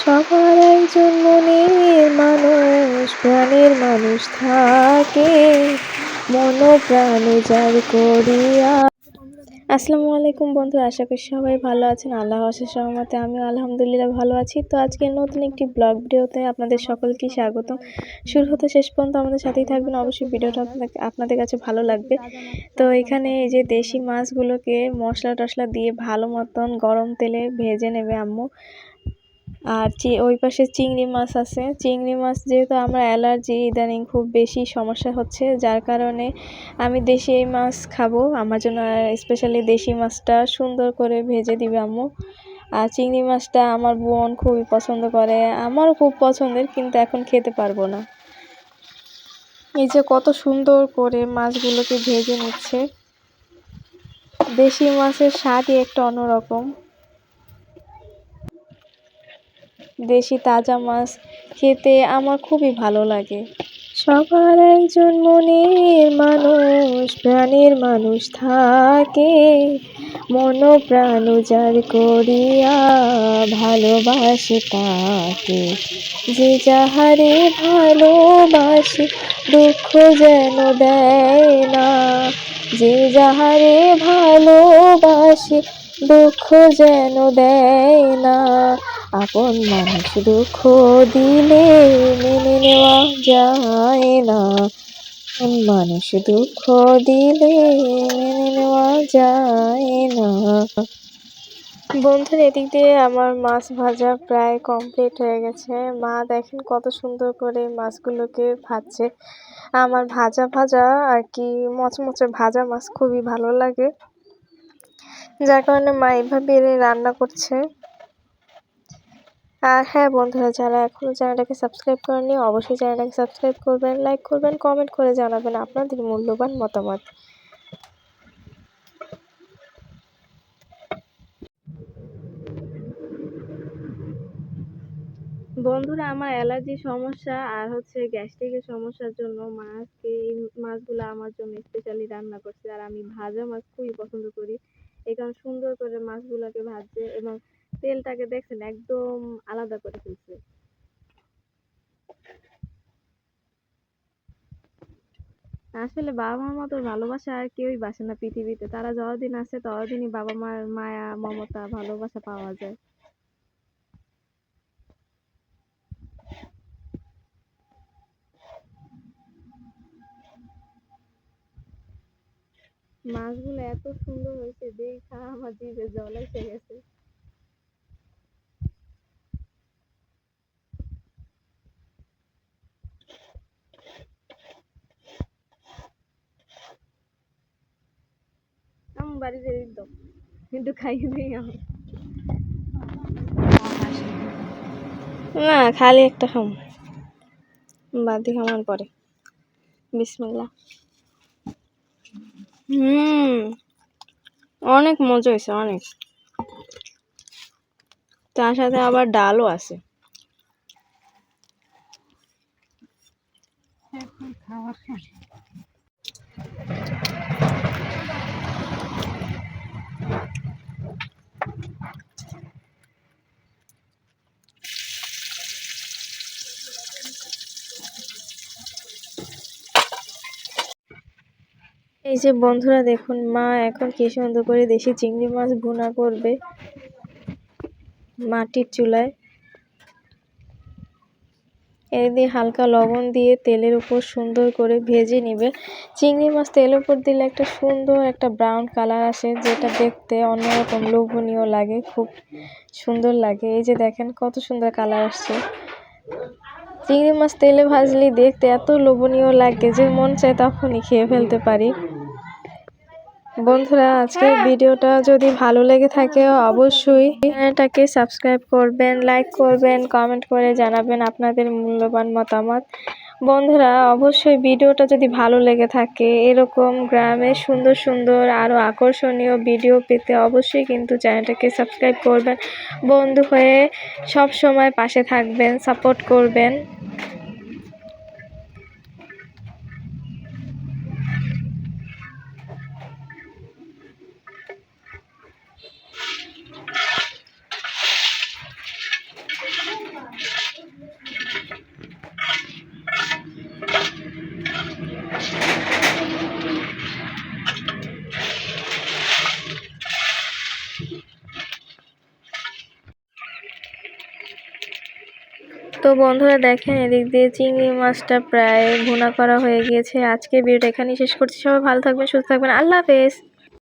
সবার একজন মনের মানুষ, প্রাণের মানুষ থাকে, মন প্রাণ উজাড় করিয়া। আসসালামু আলাইকুম বন্ধুরা, আশা করি সবাই ভালো আছেন। আল্লাহর অশেষ রহমতে আমিও আলহামদুলিল্লাহ ভালো আছি। তো আজকে নতুন একটি ব্লগ ভিডিওতে আপনাদের সকলকে স্বাগতম। শুরু হতে শেষ পর্যন্ত আমাদের সাথেই থাকবেন, অবশ্যই ভিডিওটা আপনাদের কাছে ভালো লাগবে। তো এখানে এই যে দেশি মাছগুলোকে মশলা টশলা দিয়ে ভালো মতন গরম তেলে ভেজে নেবে আম্মু। আর ওই পাশে চিংড়ি মাছ আছে। চিংড়ি মাছ যেহেতু আমার অ্যালার্জি, ইদানিং খুব বেশি সমস্যা হচ্ছে, যার কারণে আমি দেশি মাছ খাবো। আমার জন্য স্পেশালি দেশি মাছটা সুন্দর করে ভেজে দিবে আম্মু। আর চিংড়ি মাছটা আমার বোন খুবই পছন্দ করে, আমারও খুব পছন্দের, কিন্তু এখন খেতে পারবো না। এই যে কত সুন্দর করে মাছগুলোকে ভেজে নিচ্ছে। দেশি মাছের স্বাদই একটা অন্যরকম। দেশি তাজা মাছ খেতে আমার খুবই ভালো লাগে। সবার একজন মনের মানুষ, প্রাণের মানুষ থাকে, মন প্রাণ উজাড় করিয়া ভালোবাসে তাকে। যে যাহারে ভালোবাসে দুঃখ যেন দেয় না, যে যাহারে ভালোবাসে দুঃখ যেন দেয় না। আপন মানুষ দুঃখ দিলে মেনে নেওয়া যায় না, আপন মানুষ দুঃখ দিলে মেনে নেওয়া যায় না। বন্ধুরা, এদিক দিয়ে আমার মাছ ভাজা প্রায় কমপ্লিট হয়ে গেছে। মা দেখেন কত সুন্দর করে মাছগুলোকে ভাজছে। আমার ভাজা ভাজা আর কি মচমচে ভাজা মাছ খুবই ভালো লাগে, যার কারণে মা এভাবে রান্না করছে। আর হ্যাঁ বন্ধুরা, যারা এখনও চ্যানেলটাকে সাবস্ক্রাইব করেননি, অবশ্যই চ্যানেলটাকে সাবস্ক্রাইব করবেন, লাইক করবেন, কমেন্ট করে জানাবেন আপনাদের মূল্যবান মতামত। বন্ধুরা, আমার অ্যালার্জির সমস্যা আর গ্যাস্ট্রিকের সমস্যার জন্য এই মাছগুলো আমার জন্য স্পেশালি রান্না করছে। আর আমি ভাজা মাছ খুবই পছন্দ করি, এই কারণে সুন্দর করে মাছগুলোকে ভাজছে এবং তেলটাকে দেখছেন একদম আলাদা করে ফেলছে। আসলে বাবা মার মতো ভালোবাসা আর কেউই বাসে না পৃথিবীতে। তারা যতদিন আছে ততদিনই বাবা মার মায়া মমতা ভালোবাসা পাওয়া যায়। মাছগুলো এত সুন্দর হয়েছে, দেখা আমার জিভে জল এসে গেছে। আমার বাড়িতে দিত কিন্তু খাইয়ে দিই আমি না, খালি একটা খাম, বাদ খাওয়ার পরে। বিসমিল্লাহ। অনেক মজা হয়েছে, অনেক। তার সাথে আবার ডালও আছে। এই যে বন্ধুরা দেখুন, মা এখন কি সুন্দর করে দেশি চিংড়ি মাছ ভুনা করবে মাটির চুলায়। এই দিয়ে হালকা লবণ দিয়ে তেলের উপর সুন্দর করে ভেজে নিবে। চিংড়ি মাছ তেলের উপর দিলে একটা সুন্দর একটা ব্রাউন কালার আসে, যেটা দেখতে অন্যরকম লোভনীয় লাগে, খুব সুন্দর লাগে। এই যে দেখেন কত সুন্দর কালার আসছে। চিংড়ি মাছ তেলে ভাজলে দেখতে এত লোভনীয় লাগে যে মন চায় তখনই খেয়ে ফেলতে পারি। বন্ধুরা, আজকের ভিডিওটা যদি ভালো লেগে থাকে অবশ্যই চ্যানেলটাকে সাবস্ক্রাইব করবেন, লাইক করবেন, কমেন্ট করে জানাবেন আপনাদের মূল্যবান মতামত। বন্ধুরা, অবশ্যই ভিডিওটা যদি ভালো লেগে থাকে, এরকম গ্রামের সুন্দর সুন্দর আরও আকর্ষণীয় ভিডিও পেতে অবশ্যই কিন্তু চ্যানেলটাকে সাবস্ক্রাইব করবেন। বন্ধু হয়ে সব সময় পাশে থাকবেন, সাপোর্ট করবেন। তো বন্ধুরা দেখেন এদিক দিয়ে চিংড়ি মাছটা প্রায় ভুনা করা হয়ে গিয়েছে। আজকে ভিডিওটা এখানেই শেষ করছি। সবাই ভালো থাকবেন, সুস্থ থাকবেন। আল্লাহ হাফেজ।